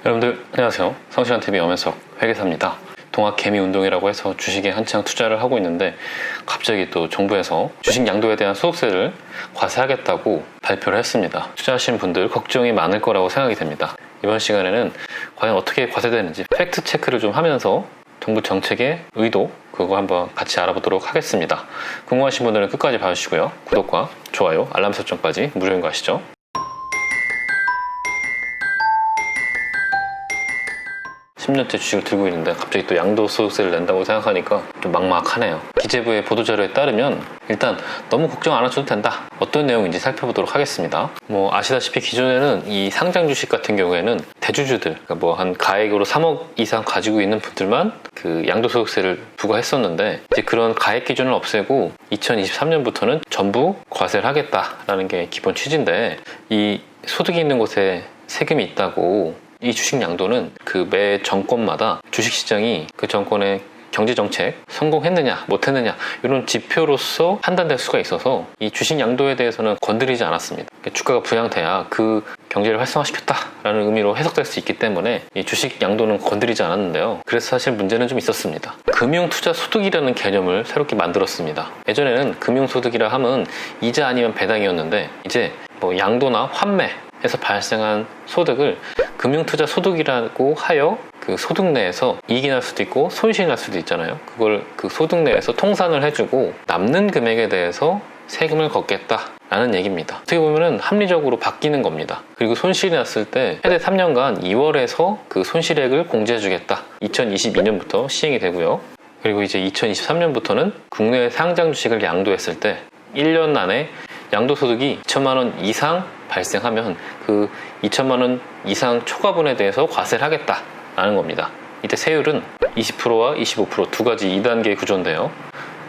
여러분들 안녕하세요. 성시간TV 엄현석 회계사입니다. 동학개미운동이라고 해서 주식에 한창 투자를 하고 있는데 갑자기 또 정부에서 주식 양도에 대한 소득세를 과세하겠다고 발표를 했습니다. 투자하시는 분들 걱정이 많을 거라고 생각이 됩니다. 이번 시간에는 과연 어떻게 과세되는지 팩트 체크를 좀 하면서 정부 정책의 의도 그거 한번 같이 알아보도록 하겠습니다. 궁금하신 분들은 끝까지 봐주시고요. 구독과 좋아요, 알람 설정까지 무료인 거 아시죠? 십 년째 주식을 들고 있는데 갑자기 또 양도소득세를 낸다고 생각하니까 좀 막막하네요. 기재부의 보도자료에 따르면 일단 너무 걱정 안 하셔도 된다. 어떤 내용인지 살펴보도록 하겠습니다. 아시다시피 기존에는 이 상장 주식 같은 경우에는 대주주들, 그러니까 한 가액으로 3억 이상 가지고 있는 분들만 그 양도소득세를 부과했었는데 이제 그런 가액 기준을 없애고 2023년부터는 전부 과세를 하겠다라는 게 기본 취지인데, 이 소득이 있는 곳에 세금이 있다고 이 주식 양도는 그 매 정권마다 주식시장이 그 정권의 경제정책 성공했느냐 못했느냐 이런 지표로서 판단될 수가 있어서 이 주식 양도에 대해서는 건드리지 않았습니다. 주가가 부양돼야 그 경제를 활성화시켰다라는 의미로 해석될 수 있기 때문에 이 주식 양도는 건드리지 않았는데요. 그래서 사실 문제는 좀 있었습니다. 금융투자소득이라는 개념을 새롭게 만들었습니다. 예전에는 금융소득이라 하면 이자 아니면 배당이었는데 이제 양도나 환매에서 발생한 소득을 금융투자소득이라고 하여 그 소득 내에서 이익이 날 수도 있고 손실이 날 수도 있잖아요. 그걸 그 소득 내에서 통산을 해주고 남는 금액에 대해서 세금을 걷겠다라는 얘기입니다. 어떻게 보면은 합리적으로 바뀌는 겁니다. 그리고 손실이 났을 때 최대 3년간 2월에서 그 손실액을 공제해주겠다. 2022년부터 시행이 되고요. 그리고 이제 2023년부터는 국내 상장 주식을 양도했을 때 1년 안에 양도소득이 2천만 원 이상 발생하면 그 2천만 원 이상 초과분에 대해서 과세를 하겠다라는 겁니다. 이때 세율은 20%와 25% 두 가지 2단계 구조인데요.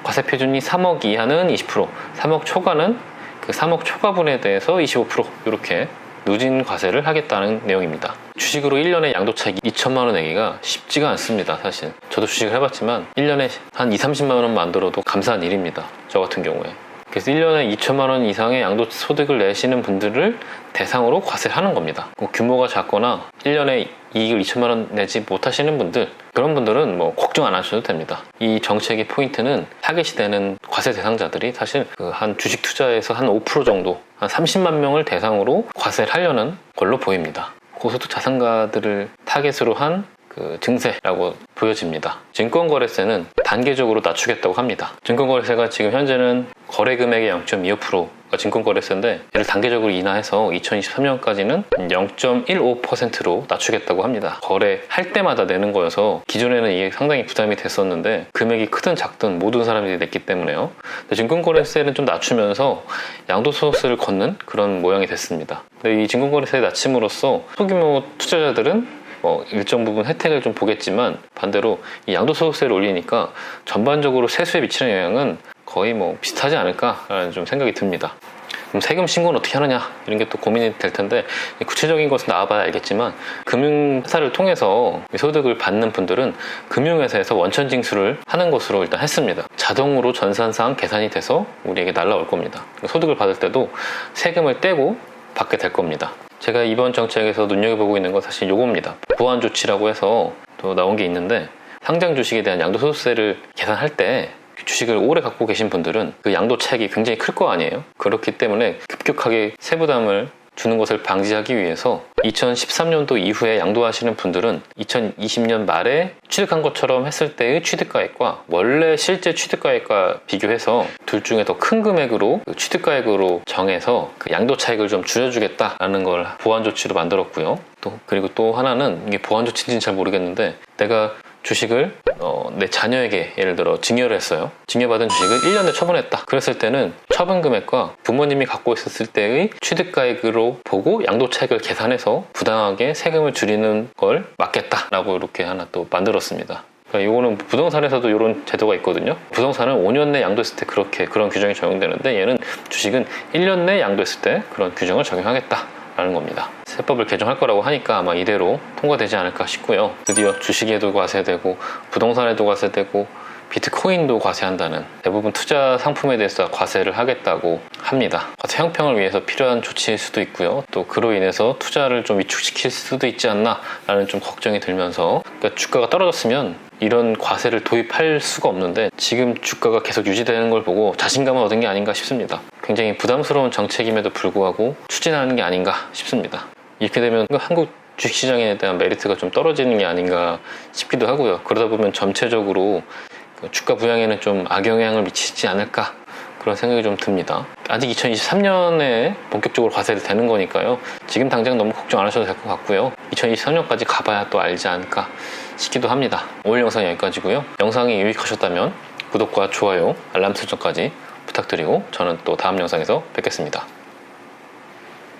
과세 표준이 3억 이하는 20%, 3억 초과는 그 3억 초과분에 대해서 25% 이렇게 누진 과세를 하겠다는 내용입니다. 주식으로 1년에 양도 차익 2천만 원 내기가 쉽지가 않습니다. 사실 저도 주식을 해봤지만 1년에 한 2, 30만 원 만들어도 감사한 일입니다. 저 같은 경우에. 그래서 1년에 2천만 원 이상의 양도소득을 내시는 분들을 대상으로 과세를 하는 겁니다. 규모가 작거나 1년에 이익을 2천만 원 내지 못하시는 분들, 그런 분들은 걱정 안 하셔도 됩니다. 이 정책의 포인트는 타겟이 되는 과세 대상자들이 사실 한 주식 투자에서 한 5% 정도, 한 30만 명을 대상으로 과세를 하려는 걸로 보입니다. 고소득 자산가들을 타겟으로 한 그 증세라고 보여집니다. 증권거래세는 단계적으로 낮추겠다고 합니다. 증권거래세가 지금 현재는 거래 금액의 0.25%가 증권거래세인데 이를 단계적으로 인하해서 2023년까지는 0.15%로 낮추겠다고 합니다. 거래할 때마다 내는 거여서 기존에는 이게 상당히 부담이 됐었는데 금액이 크든 작든 모든 사람들이 냈기 때문에요. 증권거래세는 좀 낮추면서 양도소득세를 걷는 그런 모양이 됐습니다. 근데 이 증권거래세 낮춤으로써 소규모 투자자들은 일정 부분 혜택을 좀 보겠지만 반대로 이 양도소득세를 올리니까 전반적으로 세수에 미치는 영향은 거의 비슷하지 않을까라는 좀 생각이 듭니다. 그럼 세금 신고는 어떻게 하느냐 이런 게 또 고민이 될 텐데 구체적인 것은 나와봐야 알겠지만 금융회사를 통해서 소득을 받는 분들은 금융회사에서 원천징수를 하는 것으로 일단 했습니다. 자동으로 전산상 계산이 돼서 우리에게 날라올 겁니다. 소득을 받을 때도 세금을 떼고 받게 될 겁니다. 제가 이번 정책에서 눈여겨보고 있는 건 사실 요겁니다. 보완조치라고 해서 또 나온 게 있는데, 상장 주식에 대한 양도소득세를 계산할 때 주식을 오래 갖고 계신 분들은 그 양도 차익이 굉장히 클 거 아니에요. 그렇기 때문에 급격하게 세부담을 주는 것을 방지하기 위해서 2013년도 이후에 양도하시는 분들은 2020년 말에 취득한 것처럼 했을 때의 취득가액과 원래 실제 취득가액과 비교해서 둘 중에 더 큰 금액으로 취득가액으로 정해서 그 양도 차익을 좀 줄여주겠다라는 걸 보완 조치로 만들었고요. 그리고 또 하나는 이게 보완 조치인지는 잘 모르겠는데, 내가 주식을 내 자녀에게 예를 들어 증여를 했어요. 증여받은 주식을 1년에 처분했다. 그랬을 때는 처분 금액과 부모님이 갖고 있었을 때의 취득가액으로 보고 양도차익을 계산해서 부당하게 세금을 줄이는 걸 막겠다라고 이렇게 하나 또 만들었습니다. 그러니까 이거는 부동산에서도 이런 제도가 있거든요. 부동산은 5년 내 양도했을 때 그런 규정이 적용되는데, 얘는 주식은 1년 내 양도했을 때 그런 규정을 적용하겠다라는 겁니다. 세법을 개정할 거라고 하니까 아마 이대로 통과되지 않을까 싶고요. 드디어 주식에도 과세되고 부동산에도 과세되고 비트코인도 과세한다는, 대부분 투자 상품에 대해서 과세를 하겠다고 합니다. 과세 형평을 위해서 필요한 조치일 수도 있고요. 또 그로 인해서 투자를 좀 위축시킬 수도 있지 않나 라는 좀 걱정이 들면서, 그러니까 주가가 떨어졌으면 이런 과세를 도입할 수가 없는데 지금 주가가 계속 유지되는 걸 보고 자신감을 얻은 게 아닌가 싶습니다. 굉장히 부담스러운 정책임에도 불구하고 추진하는 게 아닌가 싶습니다. 이렇게 되면 한국 주식시장에 대한 메리트가 좀 떨어지는 게 아닌가 싶기도 하고요. 그러다 보면 전체적으로 주가 부양에는 좀 악영향을 미치지 않을까, 그런 생각이 좀 듭니다. 아직 2023년에 본격적으로 과세를 되는 거니까요. 지금 당장 너무 걱정 안 하셔도 될 것 같고요. 2023년까지 가봐야 또 알지 않을까 싶기도 합니다. 오늘 영상 여기까지고요. 영상이 유익하셨다면 구독과 좋아요, 알람 설정까지 부탁드리고 저는 또 다음 영상에서 뵙겠습니다.